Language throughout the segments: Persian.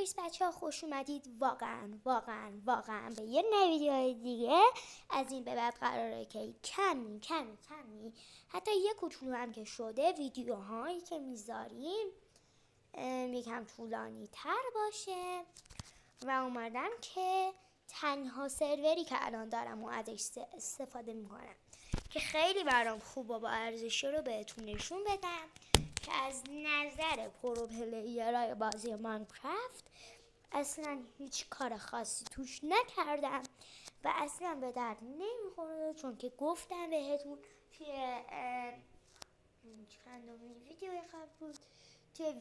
چطوریست بچه‌ها؟ خوش اومدید واقعا به یه ویدیوهای دیگه. از این به بعد قراره که کمی حتی یه کوچولو هم که شده ویدیوهایی که میذاریم یکم طولانی تر باشه و اومدم که تنها سروری که الان دارم و ازش استفاده میکنم که خیلی برام خوب و با ارزشه رو بهتون نشون بدم که از نظر پرو پلیرای بازی ماینکرافت اصلا هیچ کار خاصی توش نکردم و اصلا به درد نمیخوره، چون که گفتم بهتون توی چندمین ویدیوی قبل بود، توی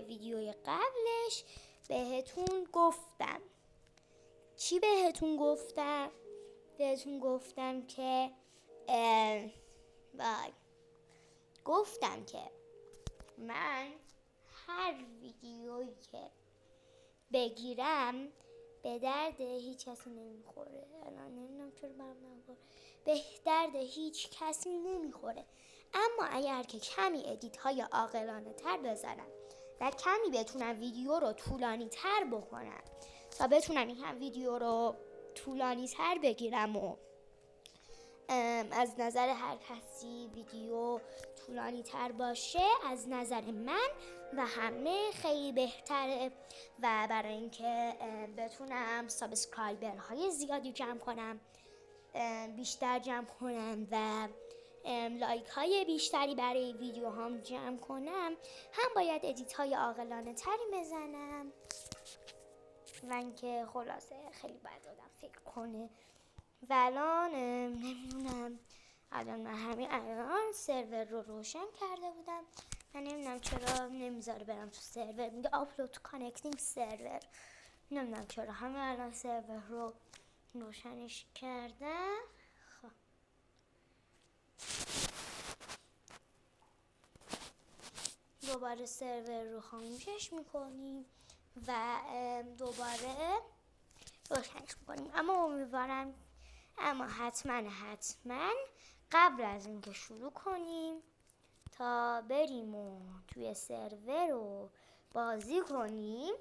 ویدیوی قبلش بهتون گفتم. چی بهتون گفتم؟ بهتون گفتم که گفتم که من هر ویدیویی که بگیرم به درد هیچ کسی نمیخوره. الان نمیدونم چرا به درد هیچ کسی نمیخوره، اما اگر که کمی ادیت های عاقلانه تر بذارم و کمی بتونم ویدیو رو طولانی تر بکنم تا بتونم این ویدیو رو طولانی تر بگیرم و از نظر هر کسی ویدیو طولانی تر باشه، از نظر من و همه خیلی بهتره و برای اینکه بتونم سابسکرایبر های زیادی بیشتر جمع کنم و لایک های بیشتری برای ویدیو هم جمع کنم، هم باید ادیت های عاقلانه تری بزنم و اینکه خلاصه خیلی باید آدم فکر کنه. و الان نمیدونم، الان من همین الان سرور رو روشن کرده بودم و نمیدونم چرا نمیذاره برم تو سرور، میگه آپلود تو کانکتینگ سرور. نمیدونم چرا همین الان سرور رو روشنش کردم. خب دوباره سرور رو خاموشش میکنیم و دوباره روشنش میکنیم. اما حتما قبل از اینکه شروع کنیم تا بریم و توی سرور رو بازی کنیم،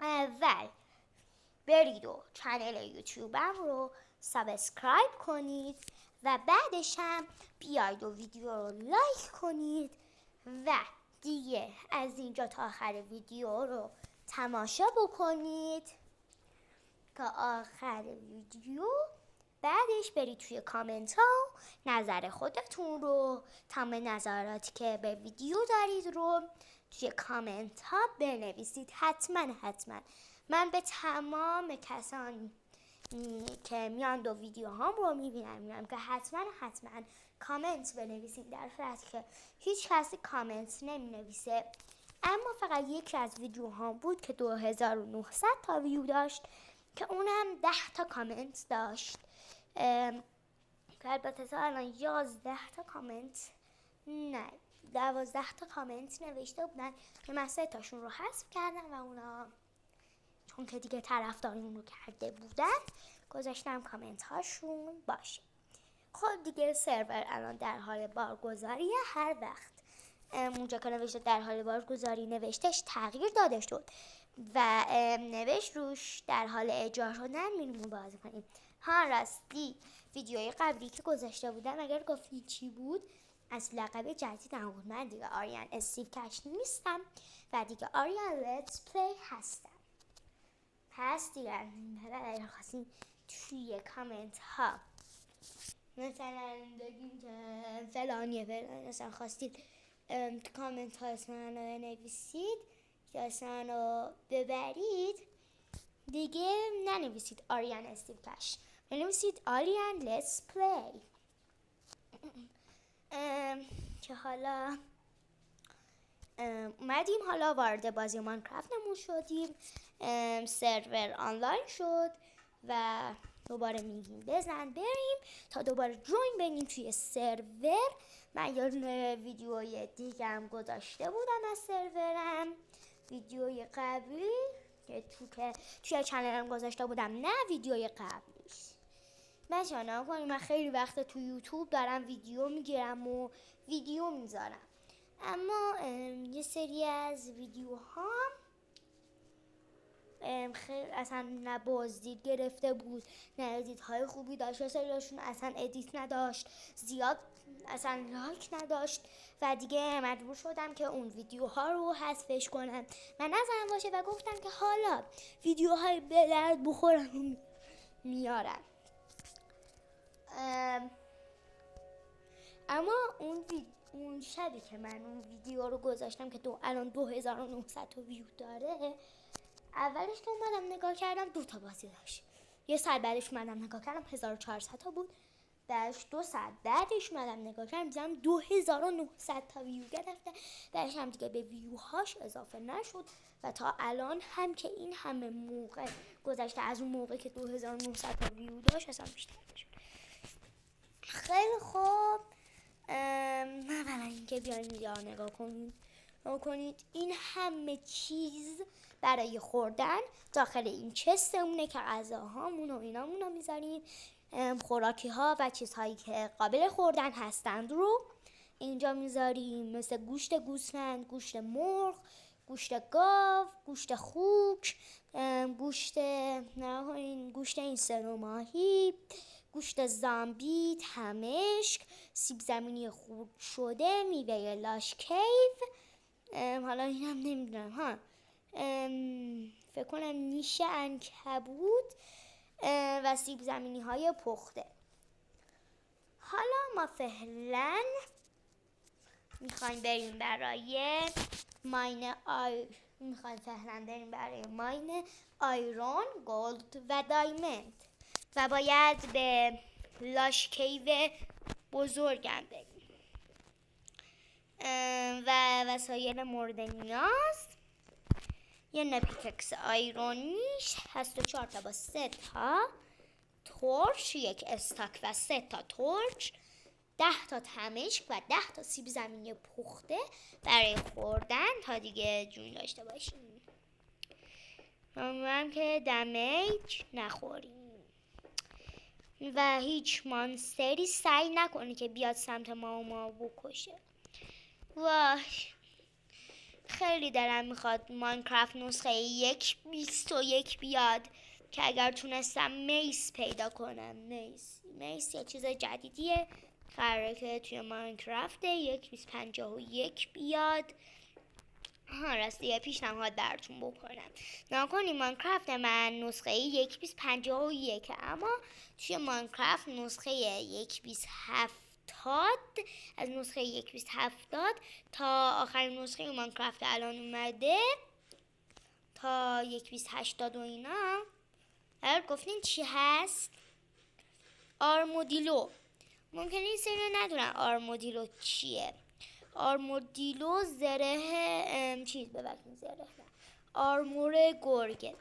اول برید و چنل یوتیوبم رو سابسکرایب کنید و بعدش هم بیاید و ویدیو رو لایک کنید و دیگه از اینجا تا آخر ویدیو رو تماشا بکنید تا آخر ویدیو. بعدش برید توی کامنت ها نظر خودتون رو، تمام نظراتی که به ویدیو دارید رو توی کامنت ها بنویسید. حتما من به تمام کسانی که میان دو ویدیو هم رو میبینم که حتما کامنت بنویسید، در صورتی که هیچ کسی کامنت نمینویسه. اما فقط یکی از ویدیو هم بود که 2900 تا ویو داشت که اونم 10 تا کامنت داشت که البته تا الان 11 تا کامنت 12 تا کامنت نوشته بودن که من 3 تاشون رو حذف کردم و اونا چون که دیگه طرفدار اون رو کرده بودن گذاشتم کامنت هاشون باشه. خب دیگه سرور الان در حال بارگذاریه. هر وقت اونجا که نوشته در حال بارگذاری نوشتش تغییر داده شد و نوشت روش در حال اجرا شدن، میریم بازی کنیم. ها راستی ویدیوی قبلی که گذاشته بودم اگر گفتید چی بود، از لقب جدیدم بود. من دیگه آریان استیو کش نیستم و دیگه آریان لیتس پلی هستم. پس دیگه اگر خواستین توی کامنت ها مثلا بگیم که فلانیه مثلا خواستید تو کامنت ها اسم رو نویسید یا اسم رو ببرید، دیگه ننویسید آریان استیو کش، بنویسید آریان لیتس پلی. که حالا اومدیم حالا وارد بازی ماینکرافتمون شدیم، سرور آنلاین شد و دوباره میگیم بزن بریم تا دوباره جوین بگیم توی سرور. من یه ویدیوی دیگه هم گذاشته بودم از سرورم، ویدیوی قبلی که توی چنلم گذاشته بودم، نه ویدیوی قبلیش. من خیلی وقت تو یوتیوب دارم ویدیو میگیرم و ویدیو میذارم، اما یه سری از ویدیوها خیلی اصلا نه بازدید گرفته بود، نه ادیت‌های خوبی داشت، یه سریاشون اصلا ادیت نداشت، زیاد اصلا لایک نداشت و دیگه مجبور شدم که اون ویدیوها رو حذفش کنم و نذارم باشه و گفتم که حالا ویدیوهای به درد بخورم میارم. اما اون شبی که من اون ویدیو رو گذاشتم که الان 2900 تا ویو داره، اولش که اومدم نگاه کردم 2 تا بازی داشت. یه ساعت بعدش اومدم نگاه کردم 1400 تا بود. بعدش 2 ساعت بعدش اومدم نگاه کردم دیدم 2900 تا ویو گرفته. بعدش هم دیگه به ویوهاش اضافه نشد و تا الان هم که این همه موقع گذشته از اون موقع که 2900 تا ویو داشت اصلا بیشتر نشد. خیلی خوب، اولا اینکه بیاین ویدیو نگاه کنید این همه چیز برای خوردن داخل این چستمونه که غذاهامون و اینامون رو میذاریم، خوراکی ها و چیزهایی که قابل خوردن هستند رو اینجا میذاریم، مثل گوشت گوسفند، گوشت مرغ، گوشت گاو، گوشت خوک، گوشت این سر ماهی، گوشت زامبی، تمشک، سیب زمینی خورد شده، میوه لاشکیو، حالا اینم نمیدونم فکر کنم نیش عنکبوت و سیب زمینی های پخته. حالا ما فعلا میخوایم بریم برای ماین آیرون، گولد و دایموند و باید به لاشکیو بزرگم بریم و وسایل مورد نیاز یه نپیککس آیرونیش هست و 4 تا با 3 تا تورچ، 1 استاک و 3 تا تورچ، 10 تا تمشک و 10 تا سیب زمینی پخته برای خوردن تا دیگه جون داشته باشیم. امیدوارم که دمیج نخوریم و هیچ مانستری سعی نکنه که بیاد سمت ما بکشه. وای خیلی دلم میخواد ماینکرافت نسخه 1.21 بیاد که اگر تونستم میس پیدا کنم. میس یه چیز جدیدیه، قراره که توی ماینکرافت 1.51 بیاد. راستی یه پیشنهاد براتون بکنم، نکنی ماینکرافت من نسخه 1.51 اما توی ماینکرافت نسخه 1.70 از نسخه 1.70 تا آخرین نسخه ماینکرافت الان اومده تا 1.80 و اینا. گفتین چی هست؟ آرمودیلو. ممکنه این سری ندونن آرمودیلو چیه. آرمودیلو زره چیز ببکنی، زره آرمور گرگه.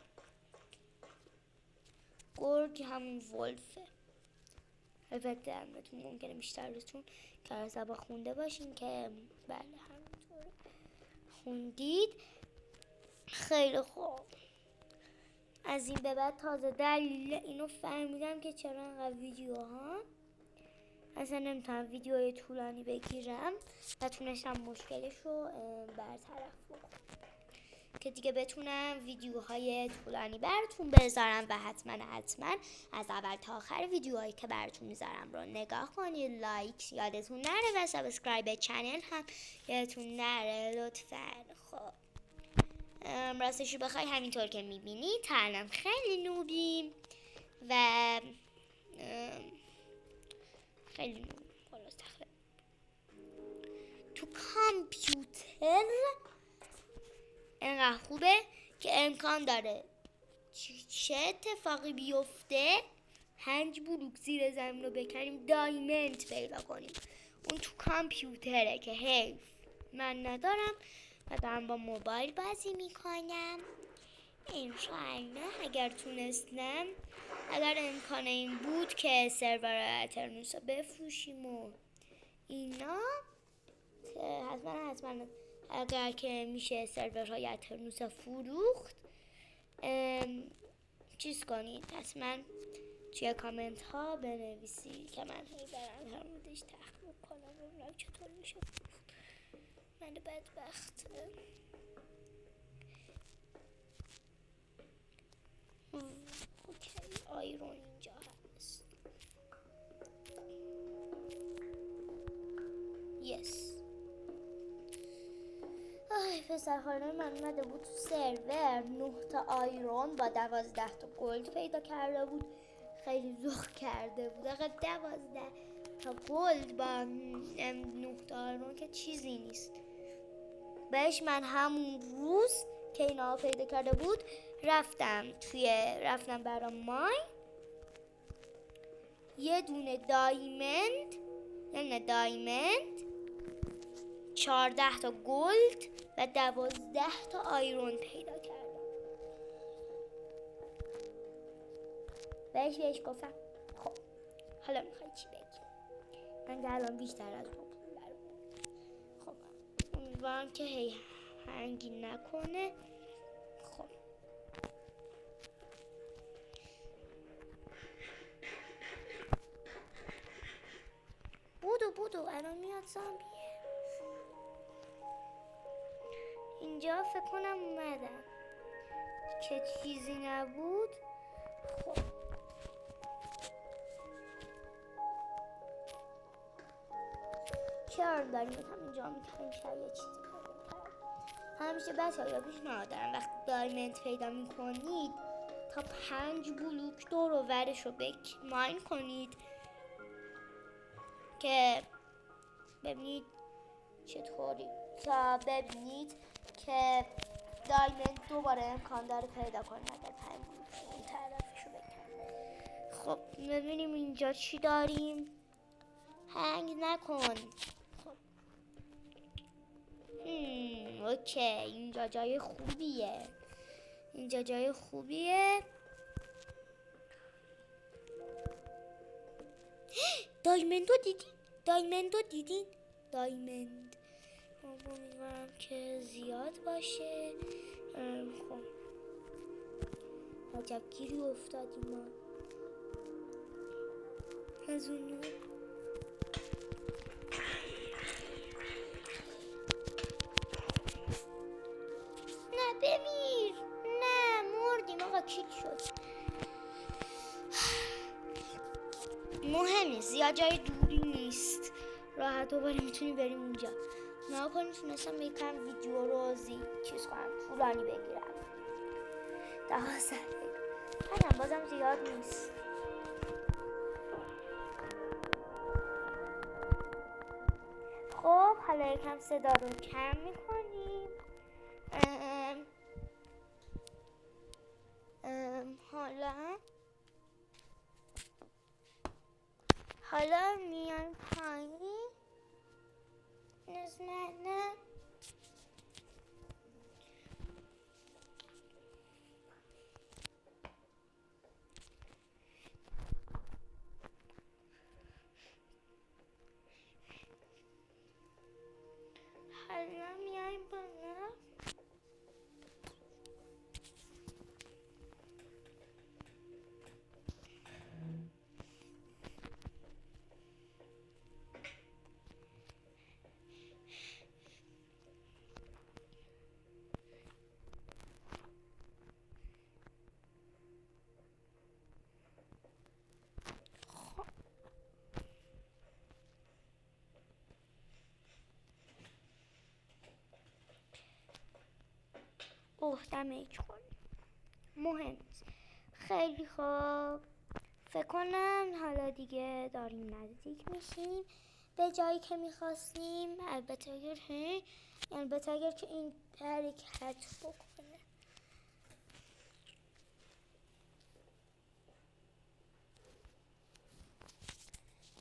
گرگ همون ولفه. البته همتون ممکنه بیشترتون که زبا خونده باشین که بله همونطور خوندید. خیلی خوب، از این به بعد تازه دلیل اینو فهمیدم که چرا انقدر ویدیوها اصلا نمیتونم ویدیوهای طولانی بگیرم و تونستم مشکلش رو برطرف بکنم که دیگه بتونم ویدیوهای طولانی براتون بذارم و حتما از اول تا آخر ویدیوهایی که براتون میذارم رو نگاه کنید، لایک یادتون نره و سابسکرایب چنل هم یادتون نره لطفا. خب راستشو بخوای همینطور که میبینید تا الان خیلی نوبیم و خیلی نوبیم. تو کامپیوتر اینقدر خوبه که امکان داره چه اتفاقی بیفته 5 بلوک زیر زمین رو بکنیم دایموند پیدا کنیم. اون تو کامپیوتره که حیف من ندارم و دارم با موبایل بازی میکنم. انشاءالله اگر تونستم، اگر امکان این بود که سرور اترنوس رو بفروشیم و اینا، حتما اگر که میشه سرورهای اترنوس فروخت چیز کنید، حتما توی کامنت ها بنویسید که من برم در موردش تحقیق کنم ببینم چطور میشه. من بدبخت. اوکی آیرون اینجا هست. یس. آی پسرخاله من اومده بود تو سرور 9 تا آیرون با 12 تا گلد پیدا کرده بود. خیلی ذوق کرده بود. آقا 12 تا گلد با 9 تا آیرون که چیزی نیست. بهش من همون روز که اینا پیدا کرده بود رفتم برای ماین یه دونه دایمند 14 تا گلد و 12 تا آیرون پیدا کردم. بهش گفتم خب حالا میخوای چی بگی؟ من که الان بیشتر از اون پول دارم. خب امیدوارم که هی هنگی نکنه. خب بودو الان میاد زامبیه. اینجا فکر کنم اومدم که چیزی نبود. خب چرا داریم اینجا میتونیم شاید یه چیزی پیدا کرد. همیشه بچه ها پیشنهاد دارم وقتی دایمند پیدا میکنید تا 5 بلوک دور و ورش رو ماین کنید که ببینید چطوری، تا ببینید که دایمند دوباره امکان داره پیدا کنید اگر 5 بلوک اون طرفشو بکنید. خب ببینیم اینجا چی داریم. هنگ نکن. خب اوکی اینجا جای خوبیه. دایمندو دیدین؟ دایمند امیدوارم که زیاد باشه. خب عجب گیری افتادیم ما از اونو. نه بمیر، نه مردیم آقا. کیک شد. مهم نیست، زیاد جای دوری نیست، راحت دوباره میتونی بریم اونجا. نه کنی تونستم یکم ویدیو رو چیز کنم طولانی بگیرم. 12 دقیقه بازم زیاد نیست. خب حالا یکم صدا رو کم میکنیم. حالا میان پایین. نه حالا میایم بالا. دمیج کنیم مهم نیست. خیلی خوب فکر کنم حالا دیگه داریم نزدیک میشیم به جایی که میخواستیم. البته اگر که این حرکت بکنه.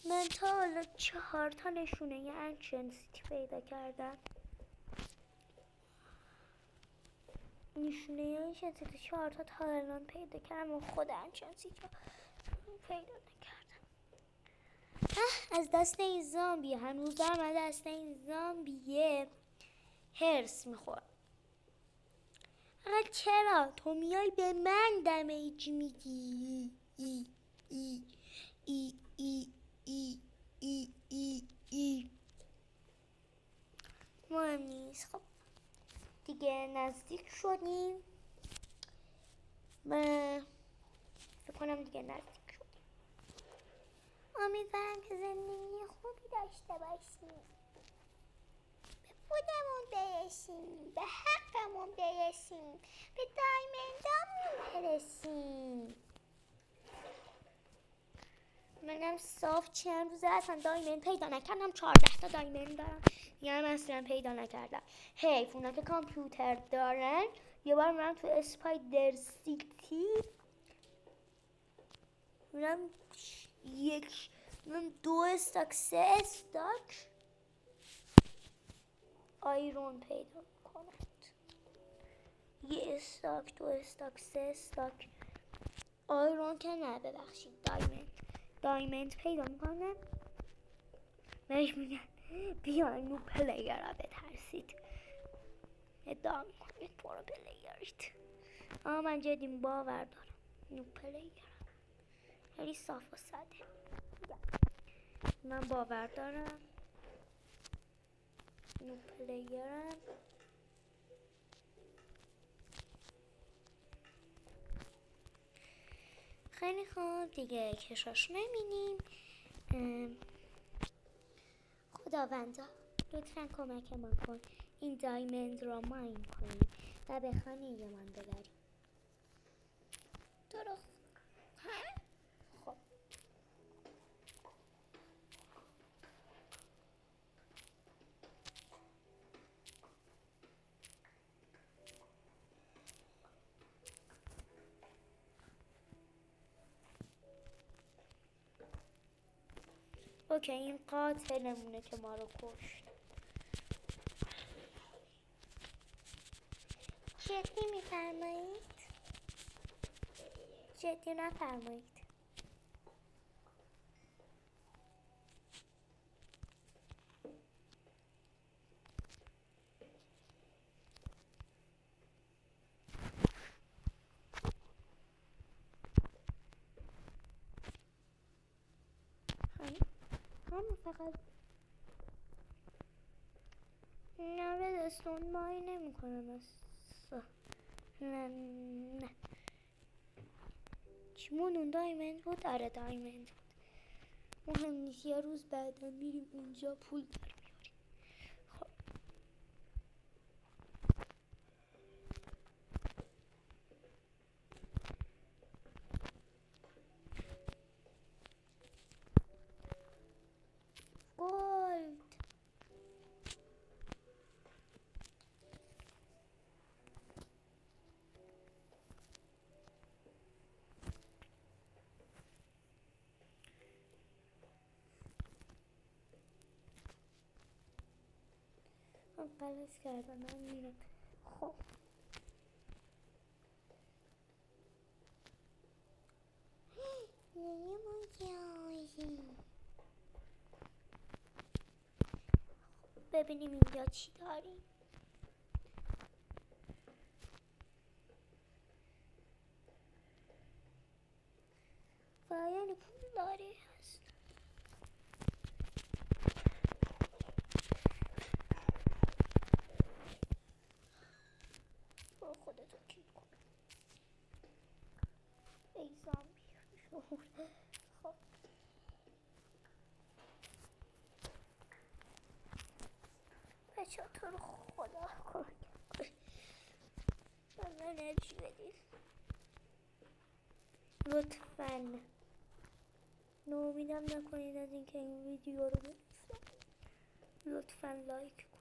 من تا حالا 4 تا نشونه یه انچنسیتی پیدا کردم. نشونه انچنسیتی 4 تا الان پیدا کردم و خود انچنسیتی پیدا نکردم. از دست این زامبی هنوز دارم از دست این زامبیه هرس میخورم. چرا تو میای به من دمیج میدی؟ مهم نیست. خب دیگه نزدیک شدیم. فکر کنم دیگه نزدیک شدیم. امیدوارم که زندگی خوبی داشته باشیم، به خودمون برسیم، به حقمون برسیم، به دایمندامون برسیم. منم صاف چند روزه اصلا دایمند پیدا نکردم. 14 تا دایمند دارم، یعنی اصلا پیدا نکردم. حیف اونا که کامپیوتر دارن. یه بار من تو اسپایدر سیتی من 2 استاک 3 استاک آیرون پیدا کنند. 1 استاک 2 استاک 3 استاک آیرون که نه، ببخشید دایمند پیدا میکنم. بهش میگن بیاین نو پلیر را بترسید، ادعا میکنید برو پلیرید. اما من جدی باور دارم نو پلیر خیلی صاف و ساده. من باور دارم نو پلیرم. خیلی خوب دیگه کشاش نمینیم. خداوندا لطفا کمک من کن این دایمند را ماین کنیم و به خانه من ببریم. درست. خب اوکی، این قاتلمونه که ما رو کشت. جدی میفرمایید؟ جدی نفرمایید. همون فقط نه به دستون مای نمی کنم. نه چیمون اون دایمند بود؟ آره دایمند بود. مهم نیست، یه روز بعدا میریم اونجا پول در میاریم. خب گلد. من قلص کردم، من میرم. خب نیمون جایی. ببینیم اینجا چی داریم. یعنی پول داری هست. برو خودتو کیل کن ای زامبی. خب بچه تو رو خدا کن من انرژی بدید لطفاً. ناامیدم نکنید از اینکه این ویدیو رو بفرستم. لطفاً لایک کنید.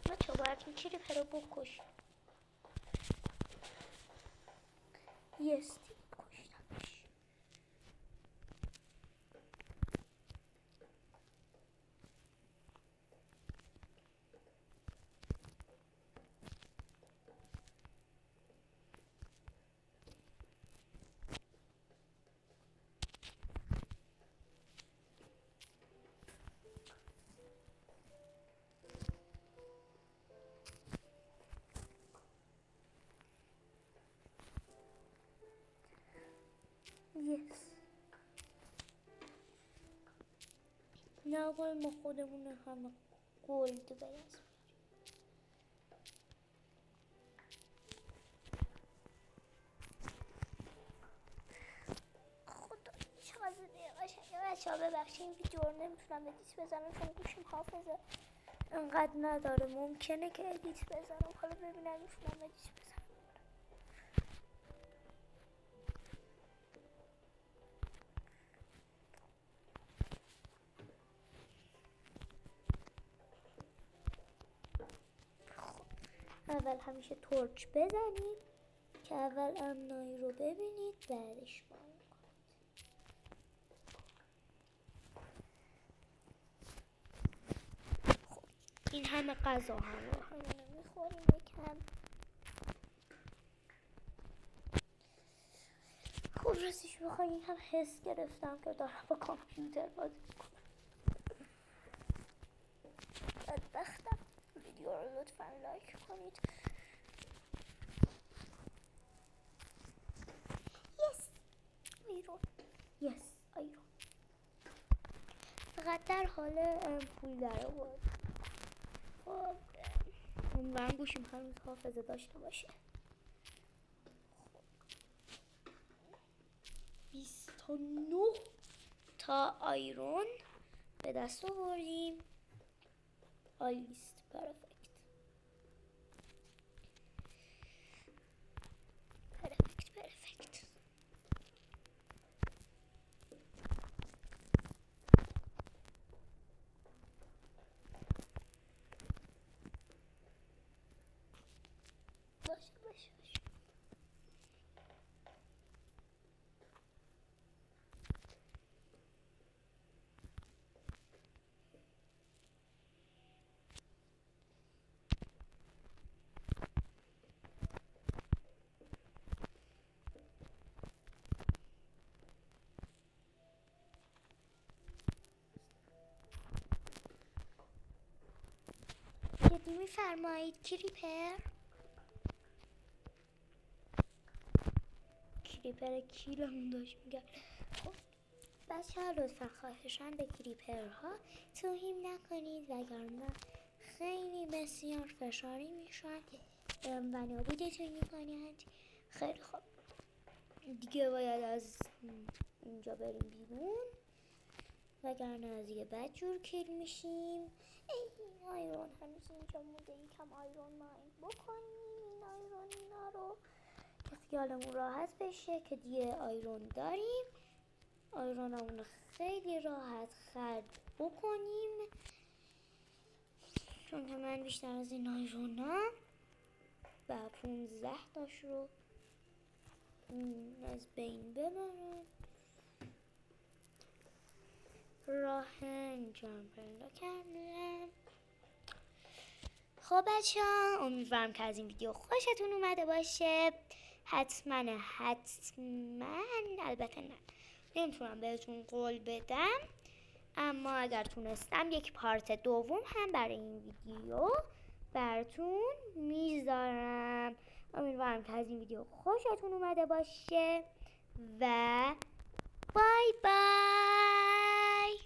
بچه باید این کلیپ رو بکش. یستی کشتمش. Yes. نگل ما خودمون همه گلد برسیم. خدا چقدر زده قشنگه. بچه ها ببخشید این ویدیو رو نمیتونم ادیت بزنم چون گوشیم حافظه انقدر نداره. ممکنه که ادیت بزنم، حالا ببینم میتونم ادیت بزنم. اول همیشه تورچ بزنید که اول امنایی رو ببینید بعدش با خب این همه غذا همه میخوریم یکم. خب راستش بخوای این هم حس گرفتم که دارم با کامپیوتر بازی میکنم. بدبختم. ویدیو رو لطفا لایک کنید. ایرون فقط در حال پول در آورد. خب امیدوارم گوشیم هنوز حافظه داشته باشه. 29 تا آیرون به دست آوردیم. آلیست پرفکت. باشه. جدی میفرمایید کریپر کیلمون داشت میگه. خب بچه ها لطفا خواهشان به کریپرها توهین نکنید وگرنه خیلی بسیار فشاری میشن و نابودتون میکنند. خیلی خوب دیگه باید از اینجا بریم بیرون وگرنه از یه بدجور کیل میشیم. این آیرون هنوز اینجا مونده، یکم آیرون ماین بکنیم این آیرونا رو که خیالمون راحت بشه که دیگه آیرون داریم. آیرونمون رو خیلی راحت خرج بکنیم چون که من بیشتر از این آیرونا و 15 تاش رو از بین ببرم. راه انجام پیدا کردم. خب بچه ها امیدوارم که از این ویدیو خوشتون اومده باشه. حتما البته نه نمیتونم بهتون قول بدم، اما اگر تونستم یک پارت دوم هم برای این ویدیو براتون میذارم. امیدوارم که از این ویدیو خوشتون اومده باشه و بای بای.